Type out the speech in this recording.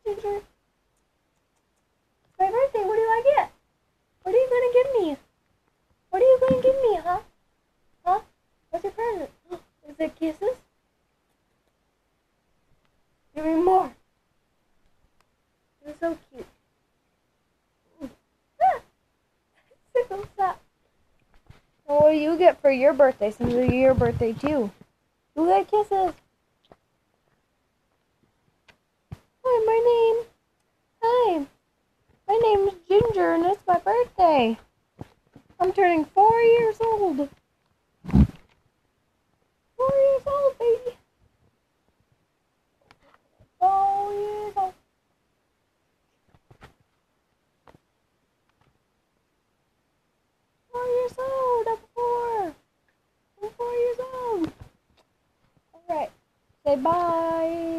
Ginger. It's my birthday. What do I get? What are you gonna give me? What are you gonna give me, huh? Huh? What's your present? Is it kisses? Give me more. You're so cute. Ah! Sickle slap. Well, what do you get for your birthday since it's your birthday too? You get kisses. Hi, my name's Ginger and it's my birthday. I'm turning 4 years old. 4 years old, baby. 4 years old. 4 years old. I'm 4. I'm 4 years old. Alright. Say bye.